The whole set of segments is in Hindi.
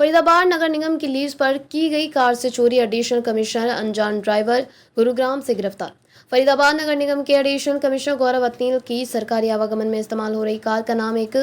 फरीदाबाद नगर निगम की लीज पर की गई कार से चोरी, एडिशनल कमिश्नर अनजान ड्राइवर गुरुग्राम से गिरफ्तार। फरीदाबाद नगर निगम के एडिशनल कमिश्नर गौरव अत्नील की सरकारी आवागमन में इस्तेमाल हो रही कार का नाम एक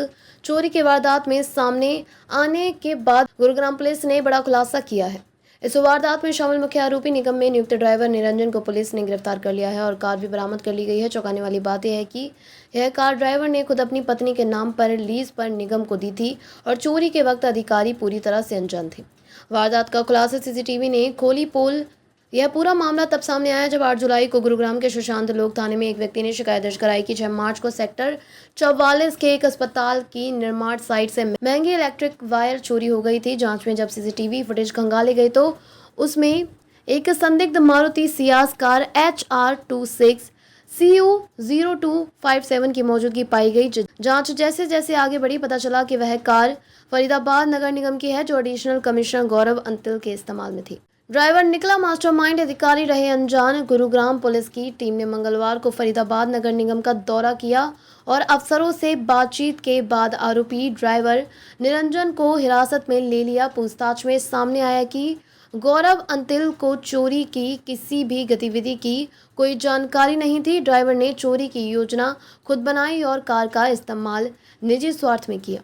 चोरी की वारदात में सामने आने के बाद गुरुग्राम पुलिस ने बड़ा खुलासा किया है। इस वारदात में शामिल मुख्य आरोपी निगम में नियुक्त ड्राइवर निरंजन को पुलिस ने गिरफ्तार कर लिया है और कार भी बरामद कर ली गई है। चौंकाने वाली बात यह है कि यह कार ड्राइवर ने खुद अपनी पत्नी के नाम पर लीज पर निगम को दी थी और चोरी के वक्त अधिकारी पूरी तरह से अनजान थे। वारदात का खुलासा सीसीटीवी ने खोली पोल। यह पूरा मामला तब सामने आया जब 8 जुलाई को गुरुग्राम के सुशांत लोक थाने में एक व्यक्ति ने शिकायत दर्ज कराई कि 6 मार्च को सेक्टर 44 के एक अस्पताल की निर्माण साइट से महंगी इलेक्ट्रिक वायर चोरी हो गई थी। जांच में जब सीसीटीवी फुटेज खंगाले गए तो उसमें एक संदिग्ध Maruti Ciaz car HR26 CU0257 की मौजूदगी पाई गई। जांच जैसे जैसे आगे बढ़ी पता चला कि वह कार फरीदाबाद नगर निगम की है जो एडिशनल कमिश्नर गौरव अंतिल के इस्तेमाल में थी। ड्राइवर निकला मास्टरमाइंड, अधिकारी रहे अनजान। गुरुग्राम पुलिस की टीम ने मंगलवार को फरीदाबाद नगर निगम का दौरा किया और अफसरों से बातचीत के बाद आरोपी ड्राइवर निरंजन को हिरासत में ले लिया। पूछताछ में सामने आया कि गौरव अंतिल को चोरी की किसी भी गतिविधि की कोई जानकारी नहीं थी। ड्राइवर ने चोरी की योजना खुद बनाई और कार का इस्तेमाल निजी स्वार्थ में किया।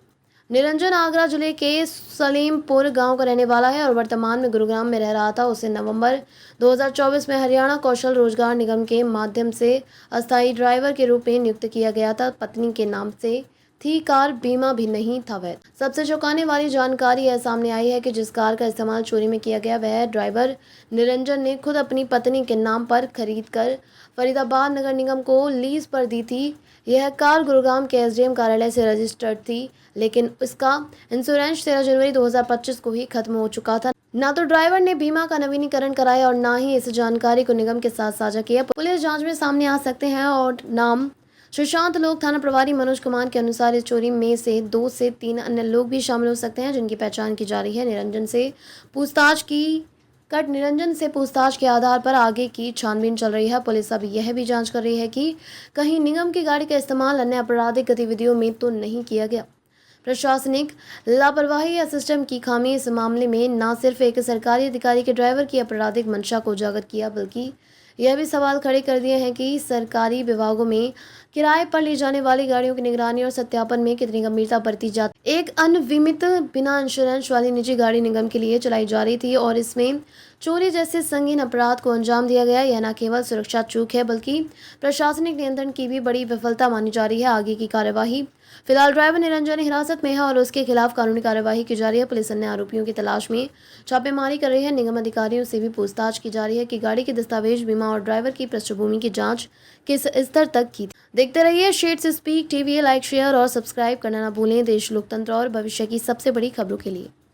निरंजन आगरा जिले के सलीमपुर गांव का रहने वाला है और वर्तमान में गुरुग्राम में रह रहा था। उसे नवंबर 2024 में हरियाणा कौशल रोजगार निगम के माध्यम से अस्थायी ड्राइवर के रूप में नियुक्त किया गया था। पत्नी के नाम से थी कार, बीमा भी नहीं था वैध। सबसे चौंकाने वाली जानकारी यह सामने आई है कि जिस कार का इस्तेमाल चोरी में किया गया वह ड्राइवर निरंजन ने खुद अपनी पत्नी के नाम पर खरीद कर फरीदाबाद नगर निगम को लीज पर दी थी। यह कार गुरुग्राम के SDM कार्यालय से रजिस्टर्ड थी, लेकिन इसका इंश्योरेंस 13 जनवरी 2025 को ही खत्म हो चुका था। ना तो ड्राइवर ने बीमा का नवीनीकरण कराया और ना ही इस जानकारी को निगम के साथ साझा किया। पुलिस जांच में सामने आ सकते हैं और नाम सुशांत लोक थाना प्रभारी मनोज कुमार के अनुसार इस चोरी में से 2 से 3 अन्य लोग भी शामिल हो सकते हैं जिनकी पहचान की जा रही है। निरंजन से पूछताछ के आधार पर आगे की छानबीन चल रही है। पुलिस अब यह भी जांच कर रही है कि कहीं निगम की गाड़ी का इस्तेमाल अन्य आपराधिक गतिविधियों में तो नहीं किया गया। प्रशासनिक लापरवाही या सिस्टम की खामी इस मामले में न सिर्फ एक सरकारी अधिकारी के ड्राइवर की आपराधिक मंशा को उजागर किया, बल्कि यह भी सवाल खड़े कर दिए हैं कि सरकारी विभागों में किराए पर ली जाने वाली गाड़ियों की निगरानी और सत्यापन में कितनी गंभीरता बरती जाती। एक अनविमित बिना इंश्योरेंस वाली निजी गाड़ी निगम के लिए चलाई जा रही थी और इसमें चोरी जैसे संगीन अपराध को अंजाम दिया गया। यह न केवल सुरक्षा चूक है बल्कि प्रशासनिक नियंत्रण की भी बड़ी विफलता मानी जा रही है। आगे की कार्यवाही फिलहाल ड्राइवर निरंजन हिरासत में है और उसके खिलाफ कानूनी कार्यवाही की जा रही है। पुलिस अन्य आरोपियों की तलाश में छापेमारी कर रही है। निगम अधिकारियों से भी पूछताछ की जा रही है कि गाड़ी के दस्तावेज, बीमा और ड्राइवर की पृष्ठभूमि की जांच किस स्तर तक की। देखते रहिए shades speak TV। Like, share और सब्सक्राइब करना ना भूलें। देश, लोकतंत्र और भविष्य की सबसे बड़ी खबरों के लिए।